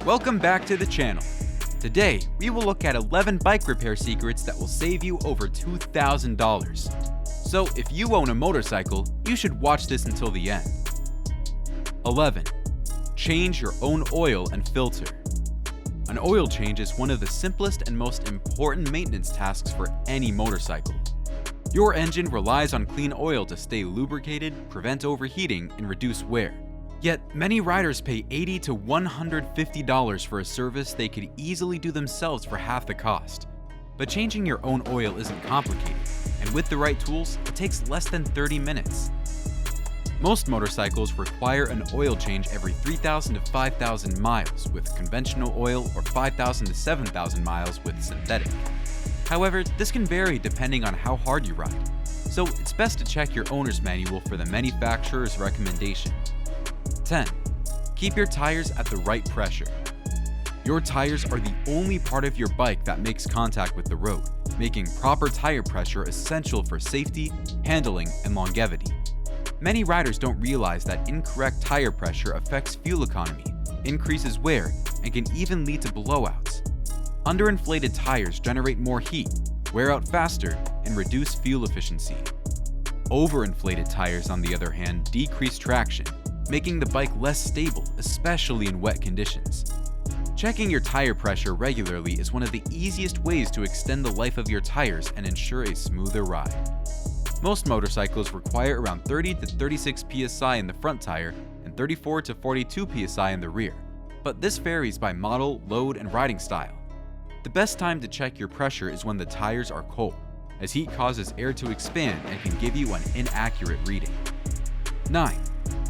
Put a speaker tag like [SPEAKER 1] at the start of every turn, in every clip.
[SPEAKER 1] Welcome back to the channel. Today, we will look at 11 bike repair secrets that will save you over $2,000. So if you own a motorcycle, you should watch this until the end. 11. Change your own oil and filter. An oil change is one of the simplest and most important maintenance tasks for any motorcycle. Your engine relies on clean oil to stay lubricated, prevent overheating, and reduce wear. Yet, many riders pay $80 to $150 for a service they could easily do themselves for half the cost. But changing your own oil isn't complicated, and with the right tools, it takes less than 30 minutes. Most motorcycles require an oil change every 3,000 to 5,000 miles with conventional oil or 5,000 to 7,000 miles with synthetic. However, this can vary depending on how hard you ride, so it's best to check your owner's manual for the manufacturer's recommendation. 10. Keep your tires at the right pressure. Your tires are the only part of your bike that makes contact with the road, making proper tire pressure essential for safety, handling, and longevity. Many riders don't realize that incorrect tire pressure affects fuel economy, increases wear, and can even lead to blowouts. Underinflated tires generate more heat, wear out faster, and reduce fuel efficiency. Overinflated tires, on the other hand, decrease traction, making the bike less stable, especially in wet conditions. Checking your tire pressure regularly is one of the easiest ways to extend the life of your tires and ensure a smoother ride. Most motorcycles require around 30 to 36 psi in the front tire and 34 to 42 psi in the rear, but this varies by model, load, and riding style. The best time to check your pressure is when the tires are cold, as heat causes air to expand and can give you an inaccurate reading. 9.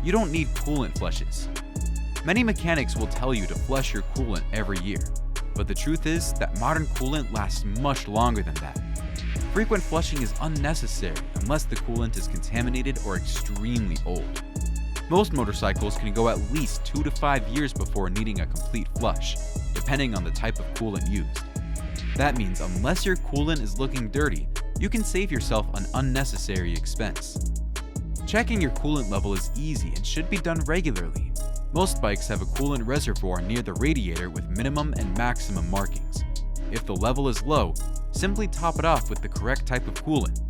[SPEAKER 1] You don't need coolant flushes. Many mechanics will tell you to flush your coolant every year, but the truth is that modern coolant lasts much longer than that. Frequent flushing is unnecessary unless the coolant is contaminated or extremely old. Most motorcycles can go at least 2 to 5 years before needing a complete flush, depending on the type of coolant used. That means unless your coolant is looking dirty, you can save yourself an unnecessary expense. Checking your coolant level is easy and should be done regularly. Most bikes have a coolant reservoir near the radiator with minimum and maximum markings. If the level is low, simply top it off with the correct type of coolant.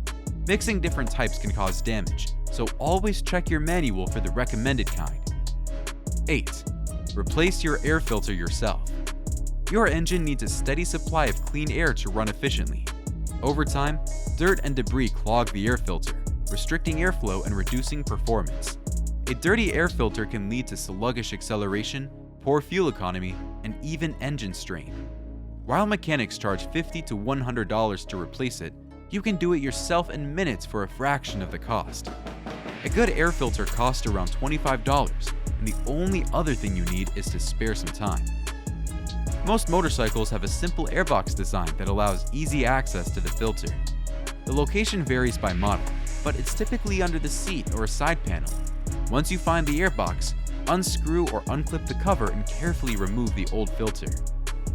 [SPEAKER 1] Mixing different types can cause damage, so always check your manual for the recommended kind. 8. Replace your air filter yourself. Your engine needs a steady supply of clean air to run efficiently. Over time, dirt and debris clog the air filter, restricting airflow and reducing performance. A dirty air filter can lead to sluggish acceleration, poor fuel economy, and even engine strain. While mechanics charge $50 to $100 to replace it, you can do it yourself in minutes for a fraction of the cost. A good air filter costs around $25, and the only other thing you need is to spare some time. Most motorcycles have a simple airbox design that allows easy access to the filter. The location varies by model, but it's typically under the seat or a side panel. Once you find the airbox, unscrew or unclip the cover and carefully remove the old filter.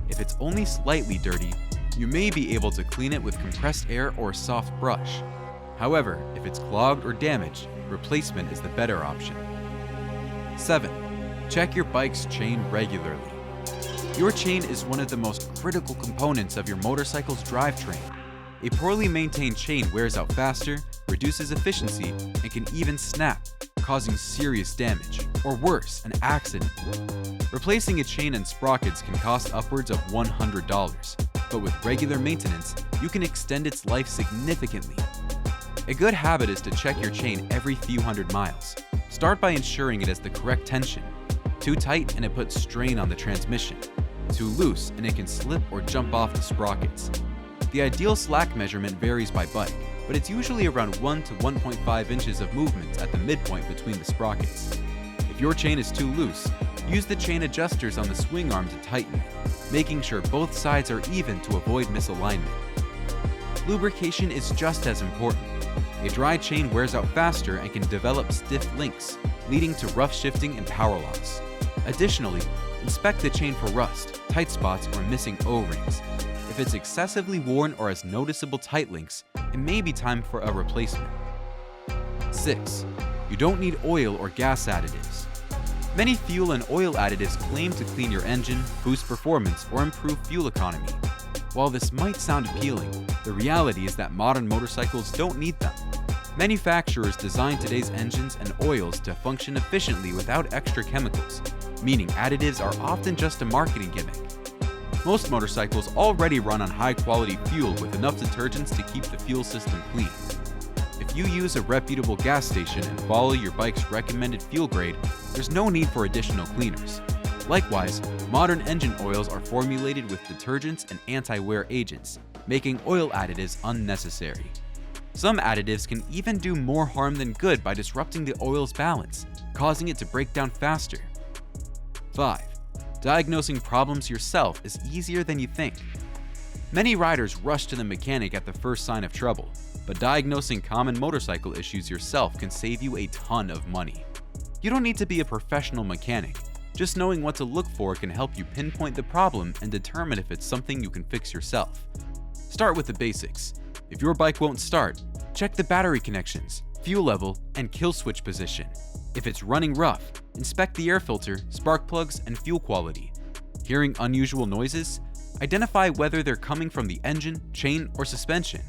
[SPEAKER 1] If it's only slightly dirty, you may be able to clean it with compressed air or a soft brush. However, if it's clogged or damaged, replacement is the better option. 7. Check your bike's chain regularly. Your chain is one of the most critical components of your motorcycle's drivetrain. A poorly maintained chain wears out faster, reduces efficiency, and can even snap, causing serious damage, or worse, an accident. Replacing a chain and sprockets can cost upwards of $100, but with regular maintenance, you can extend its life significantly. A good habit is to check your chain every few hundred miles. Start by ensuring it has the correct tension. Too tight and it puts strain on the transmission. Too loose and it can slip or jump off the sprockets. The ideal slack measurement varies by bike, but it's usually around 1 to 1.5 inches of movement at the midpoint between the sprockets. If your chain is too loose, use the chain adjusters on the swing arm to tighten it, making sure both sides are even to avoid misalignment. Lubrication is just as important. A dry chain wears out faster and can develop stiff links, leading to rough shifting and power loss. Additionally, inspect the chain for rust, tight spots, or missing O-rings. If it's excessively worn or has noticeable tight links, it may be time for a replacement. 6. You don't need oil or gas additives. Many fuel and oil additives claim to clean your engine, boost performance, or improve fuel economy. While this might sound appealing, the reality is that modern motorcycles don't need them. Manufacturers design today's engines and oils to function efficiently without extra chemicals, meaning additives are often just a marketing gimmick. Most motorcycles already run on high-quality fuel with enough detergents to keep the fuel system clean. If you use a reputable gas station and follow your bike's recommended fuel grade, there's no need for additional cleaners. Likewise, modern engine oils are formulated with detergents and anti-wear agents, making oil additives unnecessary. Some additives can even do more harm than good by disrupting the oil's balance, causing it to break down faster. 5. Diagnosing problems yourself is easier than you think. Many riders rush to the mechanic at the first sign of trouble, but diagnosing common motorcycle issues yourself can save you a ton of money. You don't need to be a professional mechanic. Just knowing what to look for can help you pinpoint the problem and determine if it's something you can fix yourself. Start with the basics. If your bike won't start, check the battery connections, fuel level, and kill switch position. If it's running rough, inspect the air filter, spark plugs, and fuel quality. Hearing unusual noises? Identify whether they're coming from the engine, chain, or suspension.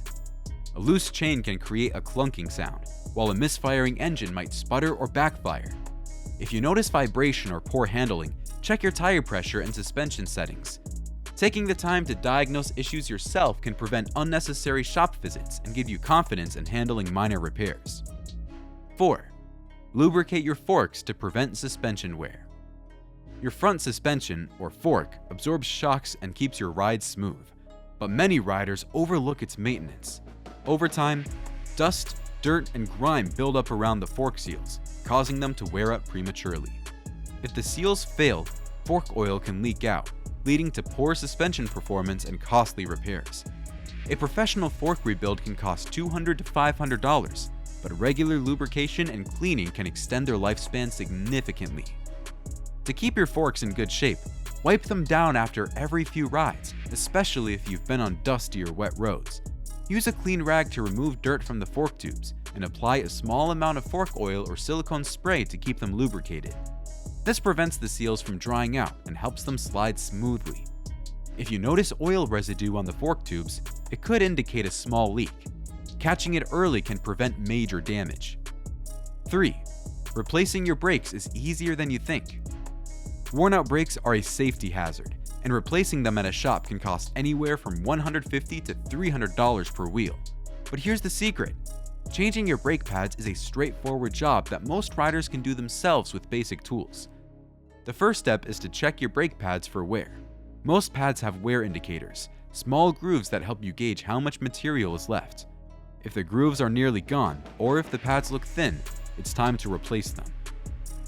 [SPEAKER 1] A loose chain can create a clunking sound, while a misfiring engine might sputter or backfire. If you notice vibration or poor handling, check your tire pressure and suspension settings. Taking the time to diagnose issues yourself can prevent unnecessary shop visits and give you confidence in handling minor repairs. 4. Lubricate your forks to prevent suspension wear. Your front suspension, or fork, absorbs shocks and keeps your ride smooth, but many riders overlook its maintenance. Over time, dust, dirt, and grime build up around the fork seals, causing them to wear out prematurely. If the seals fail, fork oil can leak out, leading to poor suspension performance and costly repairs. A professional fork rebuild can cost $200 to $500, but regular lubrication and cleaning can extend their lifespan significantly. To keep your forks in good shape, wipe them down after every few rides, especially if you've been on dusty or wet roads. Use a clean rag to remove dirt from the fork tubes and apply a small amount of fork oil or silicone spray to keep them lubricated. This prevents the seals from drying out and helps them slide smoothly. If you notice oil residue on the fork tubes, it could indicate a small leak. Catching it early can prevent major damage. 3. Replacing your brakes is easier than you think. Worn-out brakes are a safety hazard, and replacing them at a shop can cost anywhere from $150 to $300 per wheel. But here's the secret. Changing your brake pads is a straightforward job that most riders can do themselves with basic tools. The first step is to check your brake pads for wear. Most pads have wear indicators, small grooves that help you gauge how much material is left. If the grooves are nearly gone, or if the pads look thin, it's time to replace them.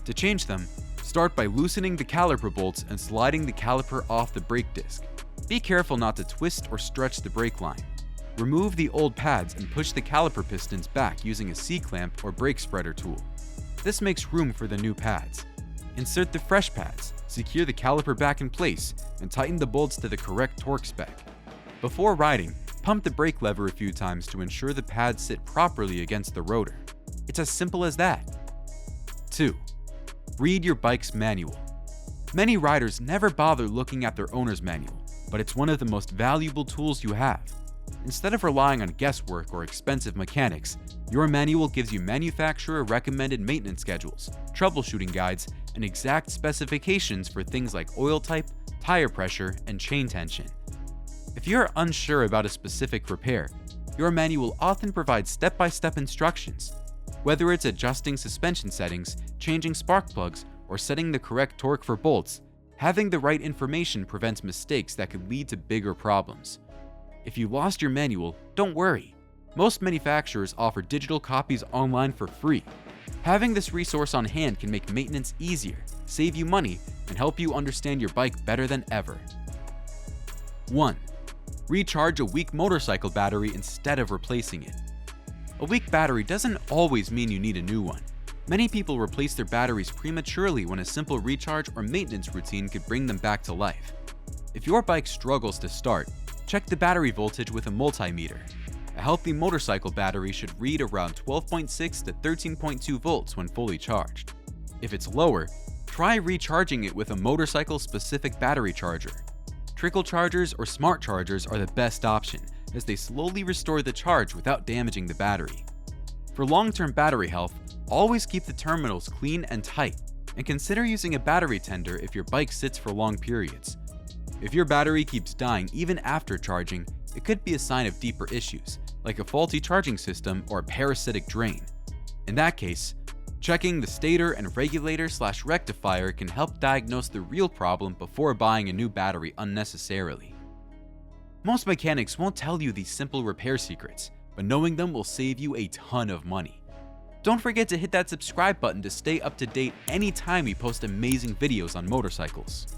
[SPEAKER 1] To change them, start by loosening the caliper bolts and sliding the caliper off the brake disc. Be careful not to twist or stretch the brake line. Remove the old pads and push the caliper pistons back using a C-clamp or brake spreader tool. This makes room for the new pads. Insert the fresh pads, secure the caliper back in place, and tighten the bolts to the correct torque spec. Before riding, pump the brake lever a few times to ensure the pads sit properly against the rotor. It's as simple as that. 2. Read your bike's manual. Many riders never bother looking at their owner's manual, but it's one of the most valuable tools you have. Instead of relying on guesswork or expensive mechanics, your manual gives you manufacturer-recommended maintenance schedules, troubleshooting guides, and exact specifications for things like oil type, tire pressure, and chain tension. If you're unsure about a specific repair, your manual often provides step-by-step instructions. Whether it's adjusting suspension settings, changing spark plugs, or setting the correct torque for bolts, having the right information prevents mistakes that could lead to bigger problems. If you lost your manual, don't worry. Most manufacturers offer digital copies online for free. Having this resource on hand can make maintenance easier, save you money, and help you understand your bike better than ever. 1. Recharge a weak motorcycle battery instead of replacing it. A weak battery doesn't always mean you need a new one. Many people replace their batteries prematurely when a simple recharge or maintenance routine could bring them back to life. If your bike struggles to start, check the battery voltage with a multimeter. A healthy motorcycle battery should read around 12.6 to 13.2 volts when fully charged. If it's lower, Try recharging it with a motorcycle-specific battery charger. Trickle chargers or smart chargers are the best option, as they slowly restore the charge without damaging the battery. For long-term battery health, always keep the terminals clean and tight, and consider using a battery tender if your bike sits for long periods. If your battery keeps dying even after charging, it could be a sign of deeper issues, like a faulty charging system or a parasitic drain. In that case, checking the stator and regulator/rectifier can help diagnose the real problem before buying a new battery unnecessarily. Most mechanics won't tell you these simple repair secrets, but knowing them will save you a ton of money. Don't forget to hit that subscribe button to stay up to date anytime we post amazing videos on motorcycles.